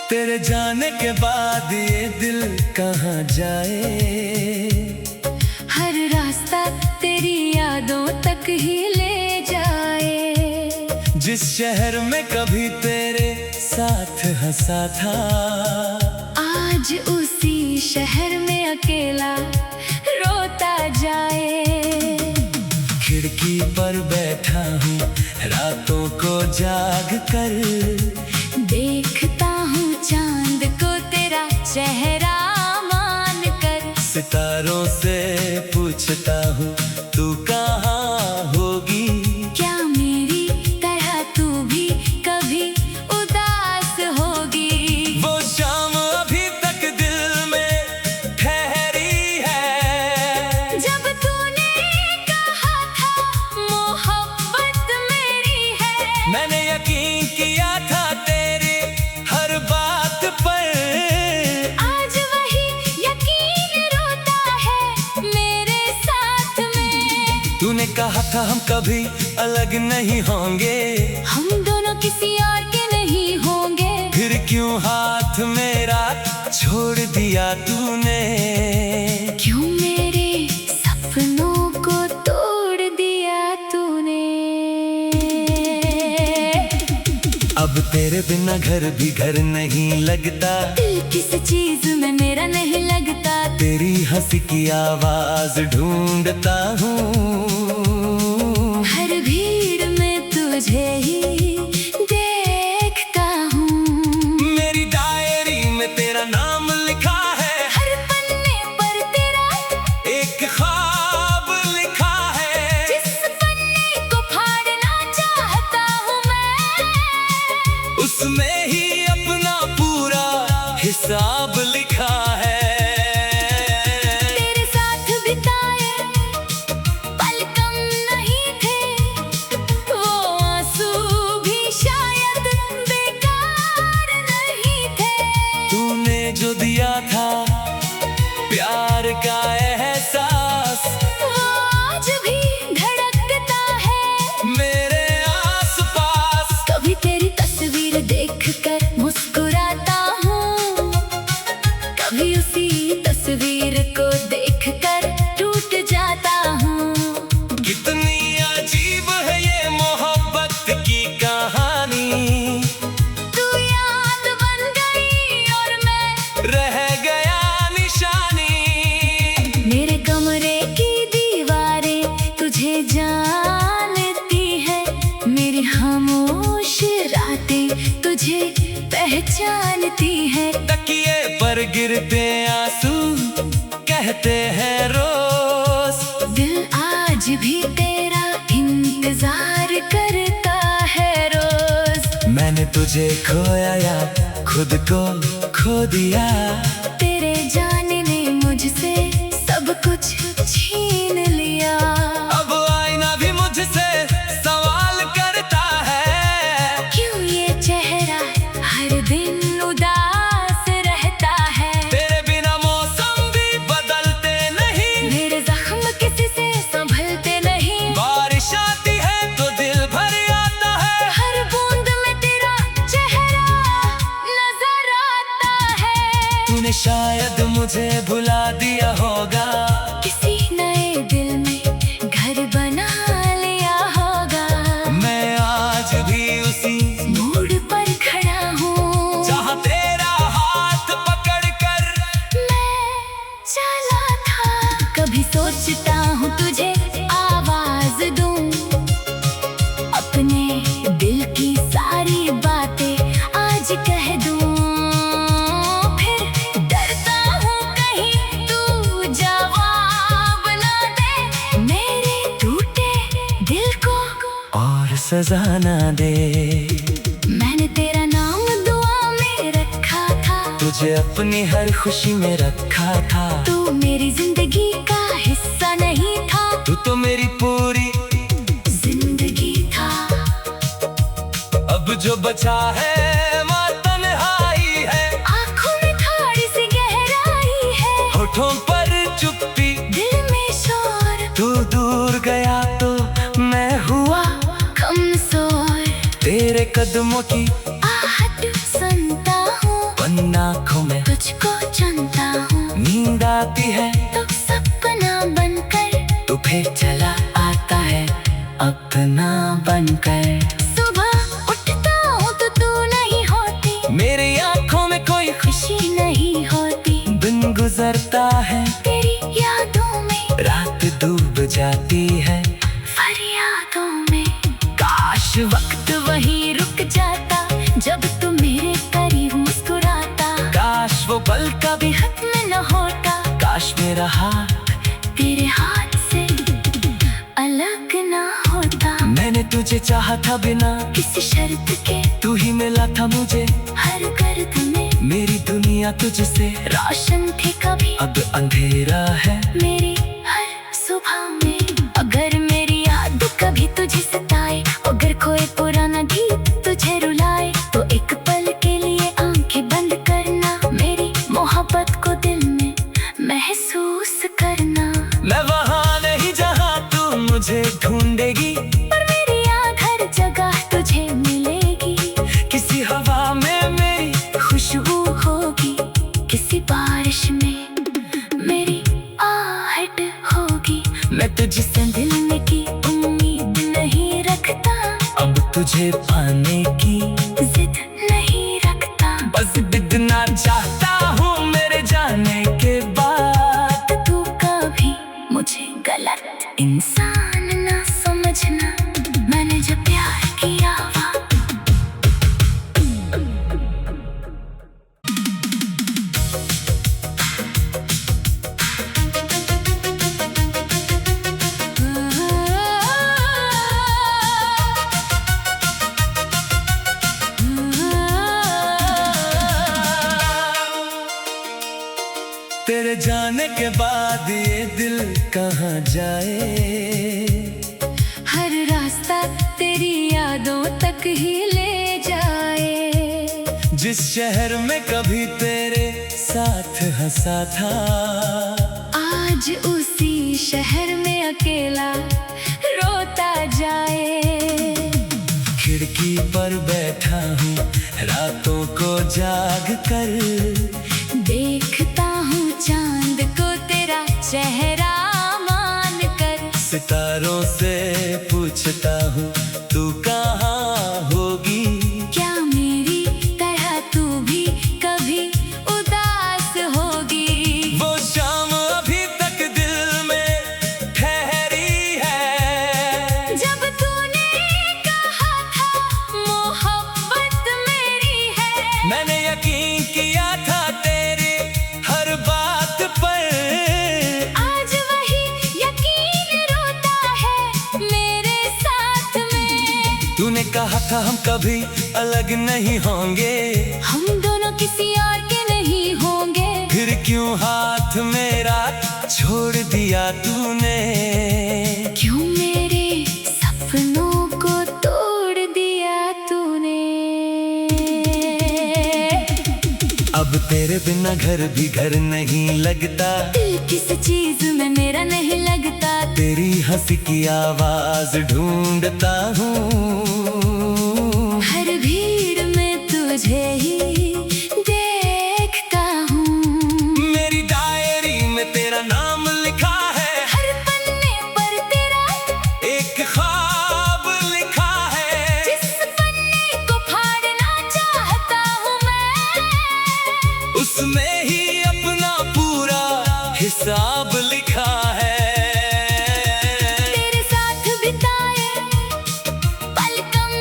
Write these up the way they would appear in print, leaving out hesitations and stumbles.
तेरे जाने के बाद ये दिल कहाँ जाए। हर रास्ता तेरी यादों तक ही ले जाए। जिस शहर में कभी तेरे साथ हंसा था, आज उसी शहर में अकेला रोता जाए। खिड़की पर बैठा हूँ रातों को जाग कर, देखता हूँ चांद को तेरा चेहरा मान कर। सितारों से पूछता हूँ तू कहाँ होगी। क्या मेरी तरह तू भी कभी उदास होगी। वो शाम अभी तक दिल में ठहरी है, जब तूने कहा था मोहब्बत मेरी है। मैंने यकीन किया था तेरी हर बात पर। आज वही यकीन रोता है मेरे साथ में। तूने कहा था हम कभी अलग नहीं होंगे, हम दोनों किसी और के नहीं होंगे। फिर क्यों हाथ मेरा छोड़ दिया तूने। क्यों मेरे सपनों को तोड़ दिया तूने। अब तेरे बिना घर भी घर नहीं लगता, दिल किस चीज में मेरा नहीं लगता। तेरी हंसी की आवाज ढूंढता हूँ, हर भीड़ में तुझे ही देखता हूँ। मेरी डायरी में तेरा नाम लिखा है, हर पन्ने पर तेरा एक ख्वाब लिखा है। जिस पन्ने को फाड़ना चाहता हूँ मैं, उसमें ही अपना पूरा हिसाब लिखा है। तेरे साथ बिताए पल कम नहीं थे, वो आंसू भी शायद बेकार नहीं थे। तूने जो दिया था प्यार का एहसास, वो आज भी धड़कता है मेरे आसपास। कभी तेरी तस्वीर देखकर मुस्कुराता हूँ, कभी उसी तस्वीर को देखकर टूट जाता हूँ। कितनी अजीब है ये मोहब्बत की कहानी, तू याद बन गई और मैं रह गया निशानी। मेरे कमरे की दीवारें तुझे जानती है, मेरी खामोश रातें तुझे पहचानती है। तकिए पर गिरते आंसू कहते हैं रोज, दिल आज भी तेरा इंतजार करता है रोज। मैंने तुझे खोया या खुद को खो दिया। तेरे जाने ने मुझसे सब कुछ छीन लिया। अब आईना भी मुझसे सवाल करता है, क्यों ये चेहरा हर दिन उदास रहता है। तेरे बिना मौसम भी बदलते नहीं, मेरे जख्म किसी से संभलते नहीं। बारिश आती है तो दिल भर आता है। हर बूंद में तेरा चेहरा नजर आता है। तूने शायद मुझे भुला दिया होगा, किसी नए दिल में घर बना लिया होगा। मैं आज भी उसी मोड़ पर खड़ा हूँ, जहाँ तेरा हाथ पकड़ कर मैं चला था। कभी सोचता हूँ तुझे आवाज दूं, अपने दिल की सारी बातें आज कह दूं। फिर डरता हूँ कहीं तू जवाब ना दे, मेरे टूटे दिल को और सजा ना दे। मैंने तेरा नाम दुआ में रखा था, तुझे अपनी हर खुशी में रखा था। तू मेरी जिंदगी का हिस्सा नहीं था, तू तो मेरी पूरी जिंदगी था। अब जो बचा है माँ तन्हाई है, आँखों में थोड़ी सी गहराई है, होठों पर चुप्पी, दिल में शोर। तू दूर गया तो मैं हुआ कमजोर, तेरे कदमों की आहट सुनता हूँ। आती है तो सपना बनकर तो फिर चला आता है अपना बनकर। सुबह उठता हूँ तो तू नहीं होती, मेरी आंखों में कोई खुशी नहीं होती, दिन गुजरता है तेरी यादों में रात डूब जाती है फरियादों में। काश वक्त वहीं रुक जाता जब तू मेरे करीब मुस्कुराता, काश वो पल कभी हाथ में न होता, काश मेरा हाथ तेरे हाथ से अलग ना होता। मैंने तुझे चाहा था बिना किसी शर्त के तू ही मिला था मुझे हर गर्द में, मेरी दुनिया तुझसे रोशन थी कभी अब अंधेरा है मेरी हर सुबह में। अगर मेरी याद कभी तुझे सताए, अगर कोई पुराना गीत तुझे रुलाए, तो एक पल के लिए आंखें बंद करना, मेरी मोहब्बत को दिल में महसूस करना। मैं वहाँ नहीं जहाँ तू मुझे ढूंढेगी, पर मेरी याद हर जगह तुझे मिलेगी, किसी हवा में मेरी खुशबू होगी, किसी बारिश में मेरी आहट होगी। मैं तुझसे दिल में की उम्मीद नहीं रखता, अब तुझे पाने की जिद नहीं रखता, बस बितना चाहता हूँ मेरे जाने के बाद। तू कभी मुझे गलत इंसान ना समझना, मैंने जब प्यार किया तेरे जाने के बाद ये दिल कहाँ जाए, हर रास्ता तेरी यादों तक ही ले जाए। जिस शहर में कभी तेरे साथ हंसा था, आज उसी शहर में अकेला रोता जाए। खिड़की पर बैठा हूँ रातों को जाग कर, देखता हूँ चांद को तेरा चेहरा मान कर, सितारों से पूछता हूँ तू कहाँ होगी, क्या मेरी तरह तू भी कभी उदास होगी। वो शाम अभी तक दिल में ठहरी है, जब तूने कहा था मोहब्बत मेरी है, मैंने यकीन किया था तेरे हर बात पर। आज वही यकीन रोता है मेरे साथ में। तूने कहा था हम कभी अलग नहीं होंगे, हम दोनों किसी और के नहीं होंगे, फिर क्यों हाथ मेरा छोड़ दिया तूने, क्यों मेरे सपनों को तोड़ दिया तूने। अब तेरे बिना घर भी घर नहीं लगता, दिल किस चीज में मेरा नहीं लगता, तेरी हंसी की आवाज ढूंढता हूँ, हर भीड़ में तुझे ही देखता हूँ। मेरी डायरी में तेरा नाम लिखा है, हर पन्ने पर तेरा एक ख्वाब लिखा है, जिस पन्ने को फाड़ना चाहता हूँ मैं, उसमें ही अपना पूरा हिसाब लिखा है। तेरे साथ बिताए पल कम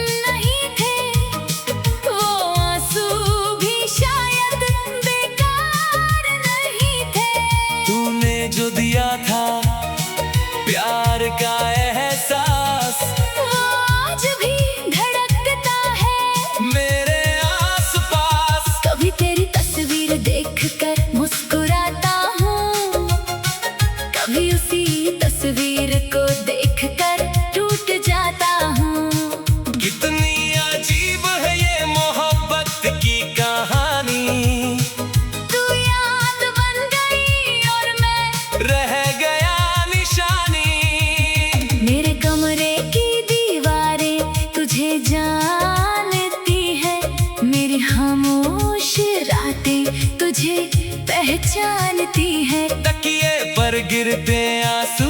पहचानती है। तकिए पर गिरते आंसू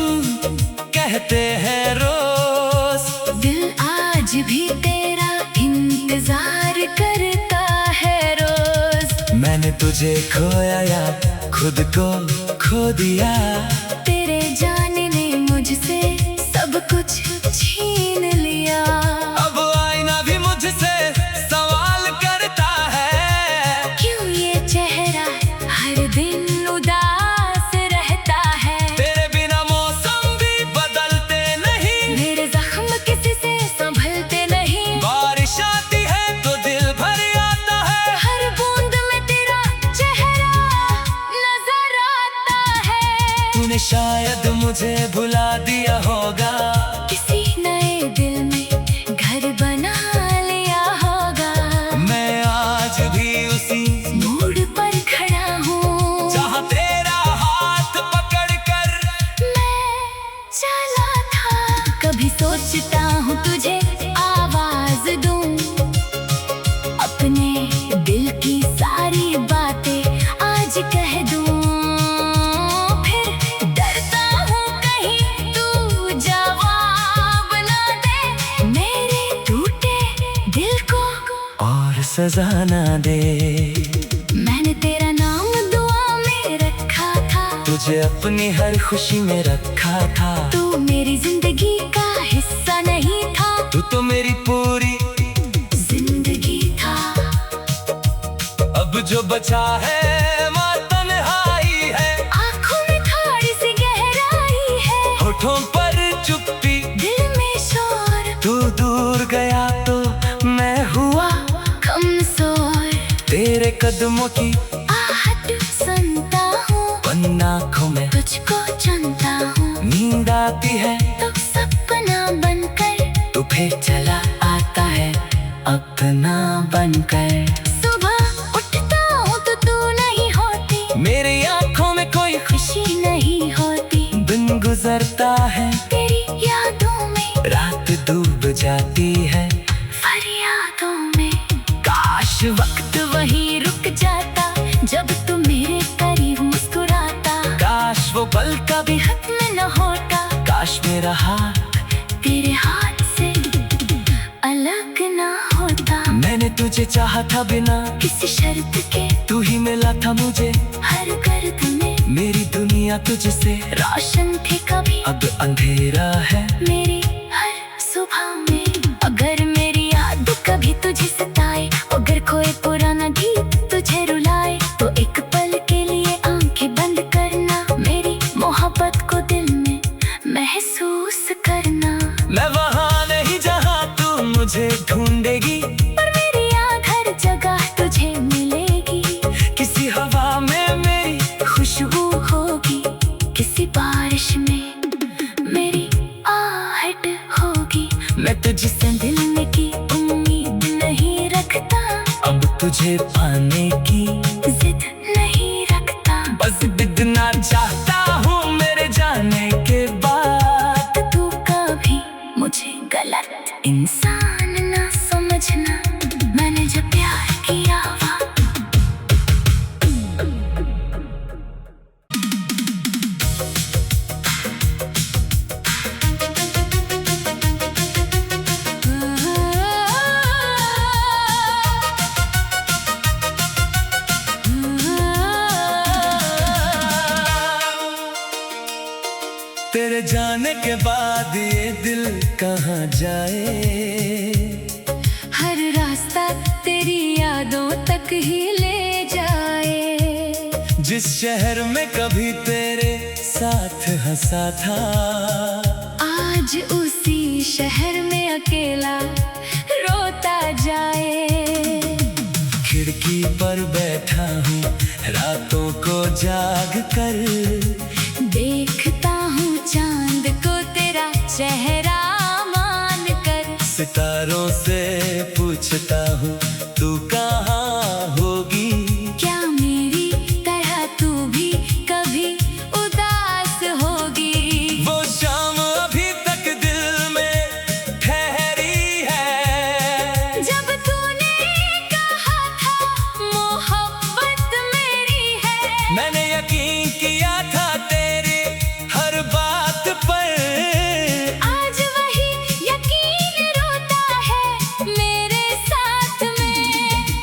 कहते हैं रोज, दिल आज भी तेरा इंतजार करता है रोज। मैंने तुझे खोया या खुद को खो दिया, तेरे जाने ने मुझसे सब कुछ छीन लिया। अब आईना भी मुझसे सवाल करता है, क्यों ये चेहरा हर दिन उदास रहता है। तेरे बिना मौसम भी बदलते नहीं, मेरे जख्म किसी से संभलते नहीं। बारिश आती है तो दिल भर आता है, हर बूंद में तेरा चेहरा नजर आता है। तूने शायद मुझे भुला दिया होगा, किसी नए दिल में घर बना लिया होगा। मैं आज भी उसी मोड़ पर खड़ा हूँ, जहाँ तेरा हाथ पकड़ कर मैं चला था। कभी सोचता हूँ तुझे आवाज दूं, अपने दिल की सारी बातें आज कह दूं। फिर डरता हूँ कहीं तू जवाब ना दे, मेरे टूटे दिल को और सजा ना दे। मैंने तेरा नाम दुआ में रखा था, तुझे अपनी हर खुशी में रखा था, तू मेरी जिंदगी का हिस्सा नहीं था, तू तो मेरी पूरी जिंदगी था। अब जो बचा है माँ तन्हाई है, आँखों में थोड़ी सी गहराई है, होठों पर चुप्पी, दिल में शोर। तू दूर गया तो मैं हुआ कमजोर, तेरे कदमों की आहट सुनता हूँ, बन आँखों में तुझको चुनता हूँ। नींद आती है तो सपना बनकर तू फिर चला आता है, अपना बनकर। सुबह उठता हूँ तो तू नहीं होती, मेरी आँखों में कोई खुशी नहीं होती। दिन गुजरता है, तेरी यादों में रात डूब जाती है, फरियादों में। काश वक्त वहीं रुक जाता, जब तू मेरे करीब मुस्कुराता। काश वो पल का भी खत्म न होता, काश मेरा हाथ तेरे हाथ से अलग ना होता। मैंने तुझे चाहा था बिना किसी शर्त के, तू ही मिला था मुझे हर गर्द में मेरी दुनिया तुझसे रोशन थी कभी, अब अंधेरा है मेरी हर सुबह में। अगर मेरी याद कभी तुझे सताए, अगर कोई पुराना गीत तुझे रुलाए, तो एक पल के लिए आंखें बंद करना, मेरी मोहब्बत को दिल में महसूस करना। मैं वहाँ नहीं जहाँ तू मुझे ढूंढेगी, पर मेरी याद हर जगह तुझे मिलेगी। किसी हवा में मेरी खुशबू होगी, किसी बारिश में मेरी आहट होगी। मैं तुझसे मिलने की उम्मीद नहीं रखता, अब तुझे पाने की जिद नहीं रखता। बस बितना चाहता हूँ मेरे जाने के बाद, तू कभी मुझे गलत इंसान ना समझना, मैंने जो प्यार किया वह तेरे जाने के बाद ये दिल कहाँ जाए, हर रास्ता तेरी यादों तक ही ले जाए। जिस शहर में कभी तेरे साथ हंसा था, आज उसी शहर में अकेला रोता जाए। खिड़की पर बैठा हूँ रातों को जाग कर, देखता हूँ चांद को तेरा चेहरा मान कर। सितारों से पूछता हूँ तू कहाँ होगी, क्या मेरी तरह तू भी कभी उदास होगी। वो शाम अभी तक दिल में ठहरी है, जब तूने कहा था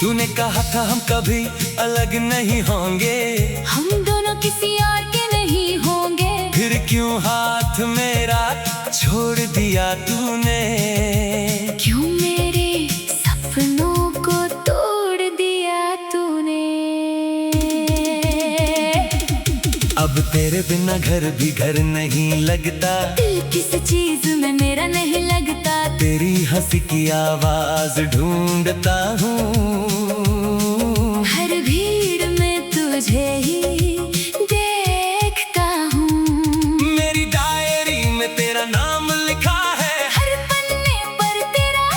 तूने कहा था हम कभी अलग नहीं होंगे, हम दोनों किसी और के नहीं होंगे। फिर क्यों हाथ मेरा छोड़ दिया तूने? क्यों मेरे सपनों को तोड़ दिया तूने? अब तेरे बिना घर भी घर नहीं लगता, दिल किसी चीज में मेरा नहीं लगता। तेरी हंसी की आवाज ढूंढता हूँ, हर भीड़ में तुझे ही देखता हूँ। मेरी डायरी में तेरा नाम लिखा है, हर पन्ने पर तेरा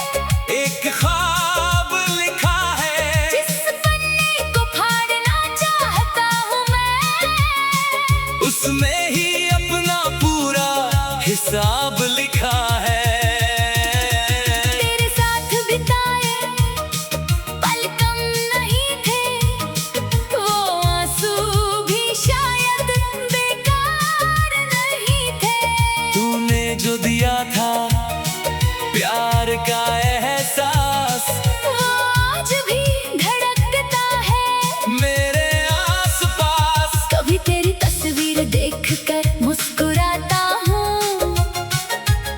एक ख्वाब लिखा है। जिस पन्ने को फाड़ना चाहता हूँ मैं, उसमें ही अपना पूरा हिसाब लिखा है। तेरे साथ बिताए पल कम नहीं थे, वो आंसू भी शायद बेकार नहीं थे। तूने जो दिया था प्यार का एहसास, वो आज भी धड़कता है मेरे आसपास। कभी तेरी तस्वीर देखकर मुस्कुराता हूँ,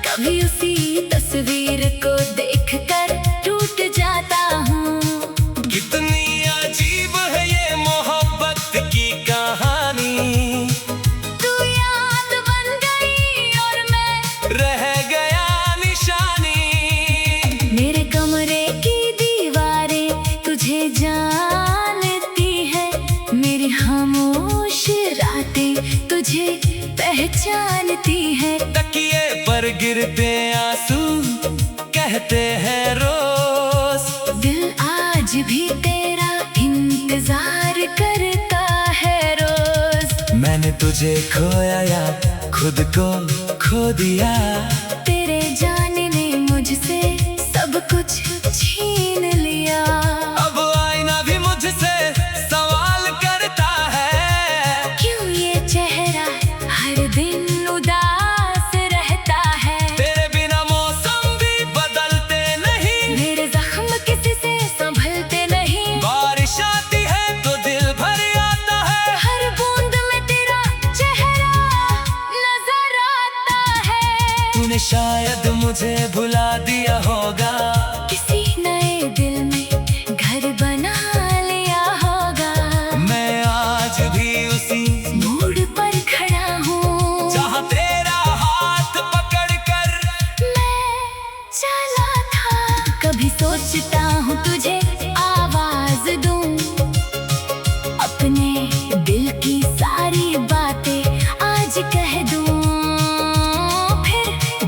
कभी उसी तस्वीर को देखकर टूट जाता हूँ। कितनी अजीब है ये मोहब्बत की कहानी, तू याद बन गई और मैं रह गया निशानी। मेरे कमरे की दीवारें तुझे जानती है, मेरी खामोश रातें तुझे पहचानती है। तकिए पर गिरते आंसू कहते हैं रोज, दिल आज भी तेरा इंतजार करता है रोज। मैंने तुझे खोया या खुद को खो दिया, तेरे जाने ने मुझसे सब कुछ छीन लिया। अब आईना भी मुझसे सवाल करता है, क्यों ये चेहरा हर दिन उदास रहता है? तेरे बिना मौसम भी बदलते नहीं, मेरे जख्म किसी से संभलते नहीं। बारिश आती है तो दिल भर आता है, हर बूंद में तेरा चेहरा नजर आता है। तूने शायद मुझे भुला दिया होगा, किसी नए दिल में घर बना लिया होगा। मैं आज भी उसी मोड़ पर खड़ा हूँ, जहाँ तेरा हाथ पकड़ कर मैं चला था। कभी सोचता हूँ तुझे आवाज दूं, अपने दिल की सारी बातें आज कह दूं। फिर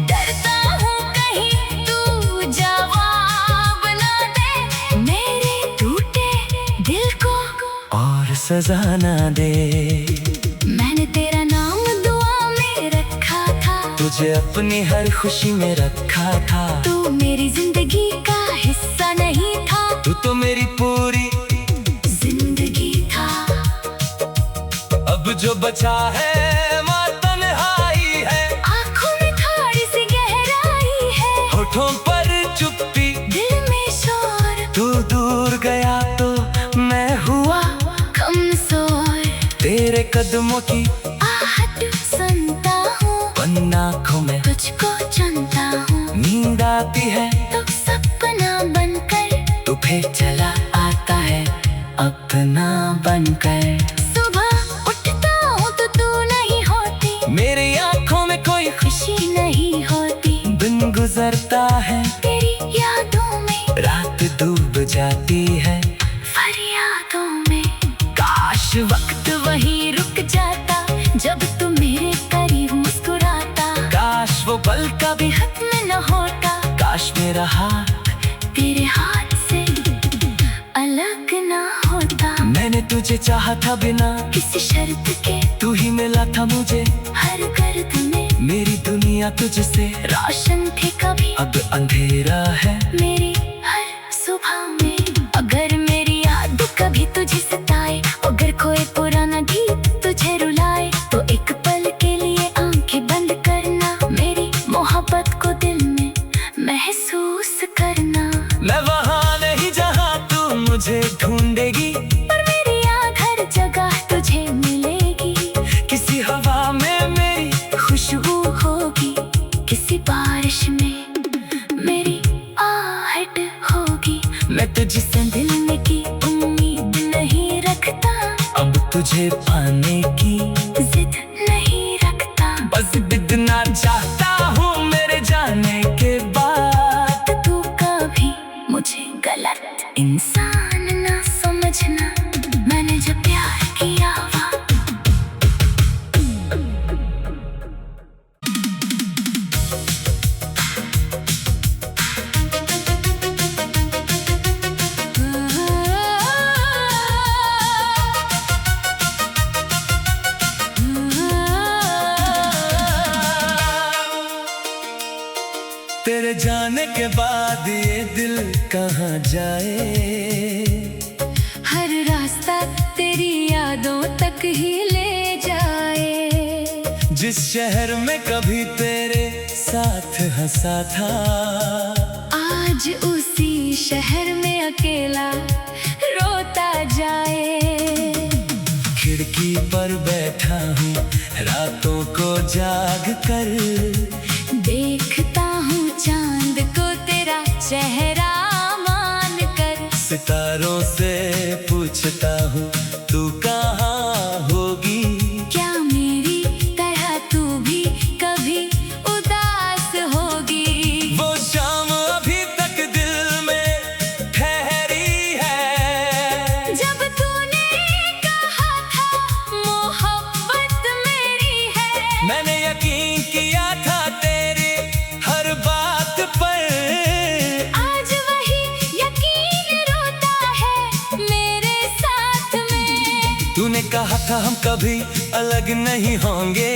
डरता हूँ कहीं तू जवाब ना दे, मेरे टूटे दिल को और सजा ना दे। मैंने तेरा नाम दुआ में रखा था, तुझे अपनी हर खुशी में रखा था, तू मेरी जिंदगी का हिस्सा नहीं था, तू तो मेरी पूरी जिंदगी था। अब जो बचा है माँ तन्हाई है, आँखों में थोड़ी सी गहराई है, होठों पर चुप्पी, दिल में शोर, तू दूर गया तो मैं हुआ कमजोर। तेरे कदमों की आहट सुनता हूँ, बन आँखों में तुझको चुनता हूँ, नींद आती है तो सपना बनकर तो फिर चला आता है अपना बनकर। सुबह उठता हूँ तो तू नहीं होती, मेरी आँखों में कोई खुशी नहीं होती, दिन गुजरता है तेरी यादों में रात डूब जाती है, फरियादों में। काश वक्त वहीं रुक जाता, जब तू मेरे करीब मुस्कुराता। काश वो पल का भी हाथ में न होता, काश मेरा हाथ तेरे हाथ से अलग ना होता। मैंने तुझे चाहा था बिना किसी शर्त के, तू ही मिला था मुझे, हर गर्द में मेरी दुनिया तुझसे रोशन थे कभी, अब अंधेरा है मेरी हर सुबह में। अगर मेरी याद कभी तुझे सताए, अगर कोई पुराना गीत तुझे रुलाए, तो एक पल के लिए आंखें बंद करना, मेरी मोहब्बत को दिल में महसूस करना। मैं वहाँ नहीं जहाँ तू मुझे मुझे ढूंढेगी, पर मेरी याद हर जगह तुझे मिलेगी। किसी हवा में मेरी खुशबू होगी, किसी बारिश में मेरी आहट होगी। मैं तुझसे दिल में की उम्मीद नहीं रखता, अब तुझे पाने की जिद नहीं रखता। बस बितना चाहता हूँ मेरे जाने के बाद। तू कभी मुझे गलत इंसान ना समझना, मैंने जब प्यार किया हुआ। तेरे जाने के बाद ये दिल कहाँ जाए। हर रास्ता तेरी यादों तक ही ले जाए। जिस शहर में कभी तेरे साथ हंसा था, आज उसी शहर में अकेला रोता जाए। खिड़की पर बैठा हूँ रातों को जाग कर, देखता हूँ चांद को तेरा चेहरा मान कर। सितारों से पूछता हूँ तू कहाँ होगी। क्या मेरी तरह तू भी कभी उदास होगी। वो शाम अभी तक दिल में ठहरी है, जब तूने कहा था मोहब्बत मेरी है। मैंने यकीन किया था तेरे हर बात पर। आज वही यकीन रोता है मेरे साथ में। तूने कहा था हम कभी अलग नहीं होंगे,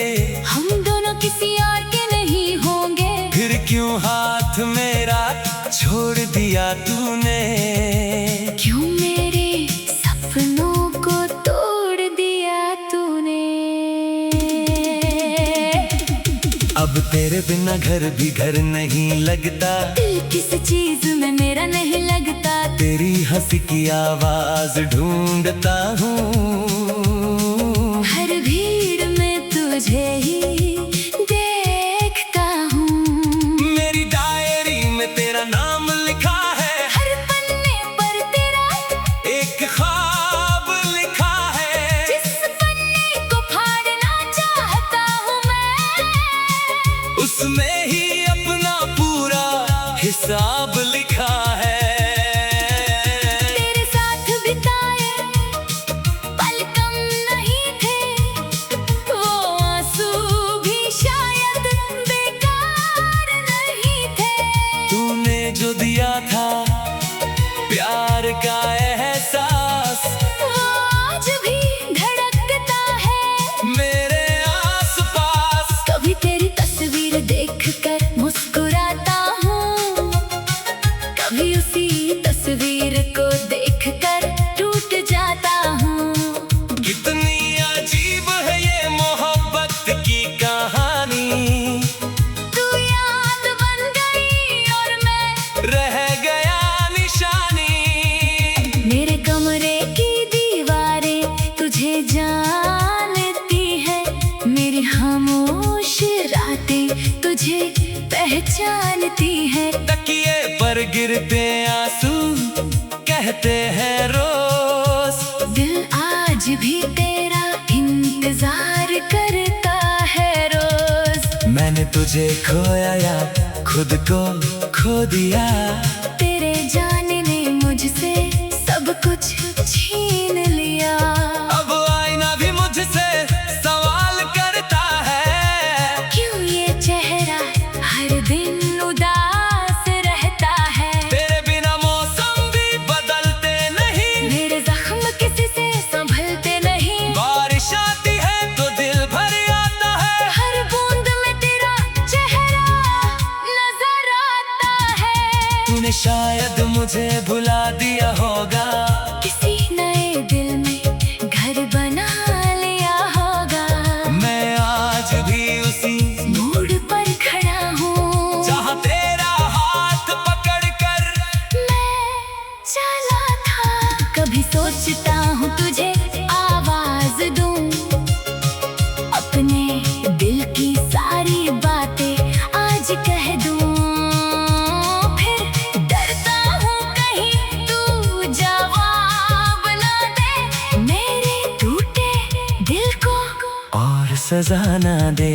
हम दोनों किसी और के नहीं होंगे। फिर क्यों हाथ मेरा छोड़ दिया तूने। क्यों मेरे सपनों को तोड़ दिया तूने। अब तेरे बिना घर भी घर नहीं लगता, दिल किसी चीज में मेरा नहीं लगता। तेरी हंसी की आवाज ढूंढता हूँ, हर भीड़ में तुझे ही देखता हूँ। मेरी डायरी में तेरा नाम लिखा है, हर पन्ने पर तेरा एक ख्वाब लिखा है। जिस पन्ने को फाड़ना चाहता हूँ मैं, उसमें ही अपना पूरा हिसाब लिखा है। तेरे साथ बिताए पल कम नहीं थे, वो आंसू भी शायद बेकार नहीं थे। तूने जो दिया था प्यार का एहसास, वो आज भी धड़कता है मेरे आसपास। कभी तेरी तस्वीर देखकर मुस्कुराता हूँ, कभी उसी तस्वीर को देखकर टूट जाता हूँ। कितनी अजीब है ये मोहब्बत की कहानी। तू याद बन गई और मैं रह गया निशानी। मेरे कमरे की दीवारें तुझे जानती है, मेरी खामोश रातें तुझे पहचानती है। तकिए पर गिरते आंसू कहते हैं रोज, दिल आज भी तेरा इंतजार करता है रोज। मैंने तुझे खोया या खुद को खो दिया। तेरे जाने ने मुझसे सब कुछ छीन लिया। अब आईना भी मुझसे सवाल करता है, क्यों ये चेहरा हर दिन उदास रहता है। तेरे बिना मौसम भी बदलते नहीं, मेरे जख्म किसी से संभलते नहीं। बारिश आती है तो दिल भर आता है, हर बूंद में तेरा चेहरा नजर आता है। तूने शायद मुझे भुला दिया होगा, किसी नए दिल में घर बना लिया होगा। मैं आज भी उसी मोड़ पर खड़ा हूँ, जहाँ तेरा हाथ पकड़ कर मैं चला था। सोचता हूँ तुझे आवाज दूं, अपने दिल की सारी बातें आज कह दूं। फिर डरता हूँ कहीं तू जवाब ना दे, मेरे टूटे दिल को और सजा ना दे।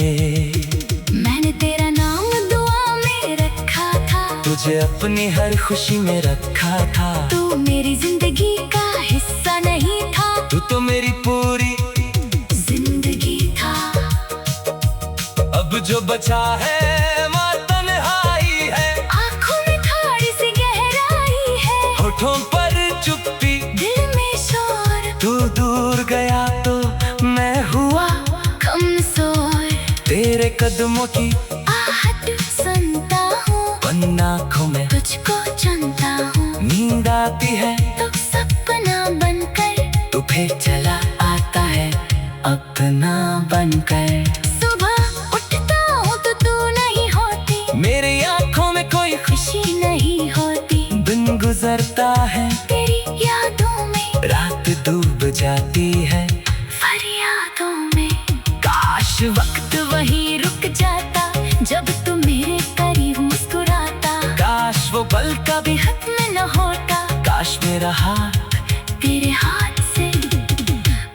मैंने तेरा नाम दुआ में रखा था, तुझे अपनी हर खुशी में रखा था। तू मेरी जिंदगी का हिस्सा नहीं था, तू तो मेरी पूरी जिंदगी था। अब जो बचा है माँ तन्हाई है, आँखों में थोड़ी सी गहराई है, होठों पर चुप्पी, दिल में शोर। तू दूर गया तो मैं हुआ कमजोर, तेरे कदमों की आहट सुनता हूँ, बन आँखों में तुझको चुनता हूँ। नींद आती है तो सपना बनकर तू फिर चला आता है अपना बनकर। सुबह उठता हूँ तो तू नहीं होती, मेरी आँखों में कोई खुशी नहीं होती, दिन गुजरता है तेरी यादों में रात डूब जाती है। फरियादों में काश वक्त वहीं रुक जाता, जब तू मेरे करीब मुस्कुराता। काश वो पल का भी हाथ में न होता, काश मेरा हाथ तेरे हाथ से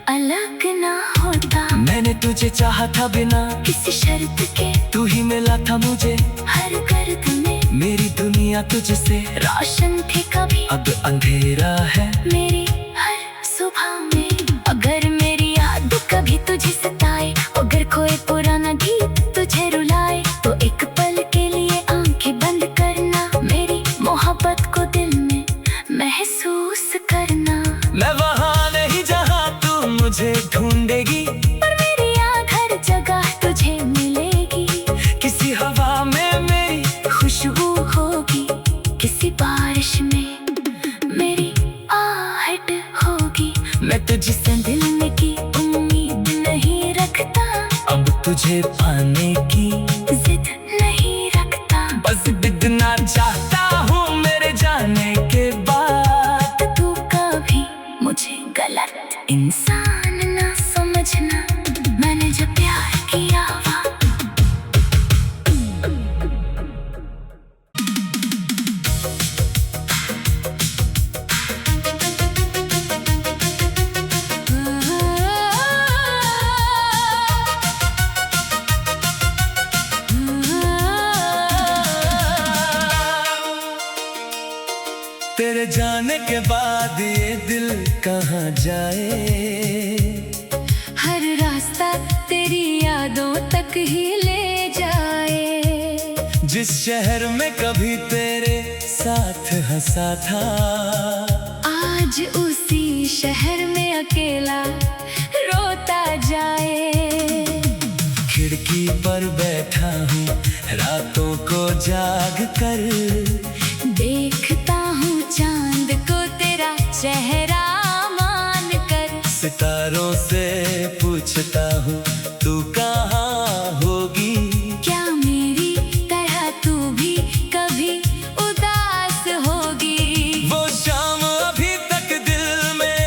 अलग न होता। मैंने तुझे चाहा था बिना किसी शर्त के तू ही मिला था मुझे, हर गर्द में मेरी दुनिया तुझसे रोशन थी कभी, अब अंधेरा है मेरी हर सुबह में। अगर मेरी याद कभी तुझे सताए, अगर कोई पुराना गीत तुझे रुलाए, तो एक पल के लिए आंखें बंद करना, मेरी मोहब्बत को दिल में महसूस करना। मैं वहाँ नहीं जहाँ तू मुझे ढूंढेगी, पर मेरी याद हर जगह तुझे मिलेगी। किसी हवा में मेरी खुशबू होगी, किसी बारिश में मेरी आहट होगी। मैं तुझसे दिल में की उम्मीद नहीं रखता, अब तुझे पाने की जिद नहीं रखता। बस बितना चाहता हूँ मेरे जाने के बाद। तो तू कभी मुझे गलत इंसान ना समझना, मैंने जब प्यार किया तेरे जाने के बाद ये दिल कहाँ जाए, हर रास्ता तेरी यादों तक ही ले जाए। जिस शहर में कभी तेरे साथ हंसा था, आज उसी शहर में अकेला रोता जाए। खिड़की पर बैठा हूँ रातों को जाग कर, देखता हूँ चांद को तेरा चेहरा मान कर। सितारों से पूछता हूँ तू कहाँ होगी, क्या मेरी तरह तू भी कभी उदास होगी। वो शाम अभी तक दिल में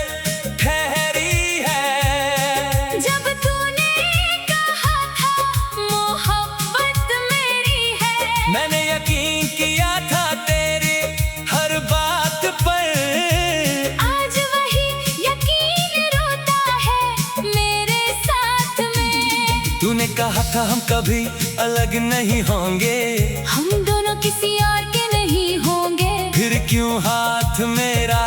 ठहरी है, जब तूने कहा था मोहब्बत मेरी है, मैंने यकीन किया था तेरी हर बात पर। आज वही यकीन रोता है मेरे साथ में। तूने कहा था हम कभी अलग नहीं होंगे, हम दोनों किसी और के नहीं होंगे, फिर क्यों हाथ मेरा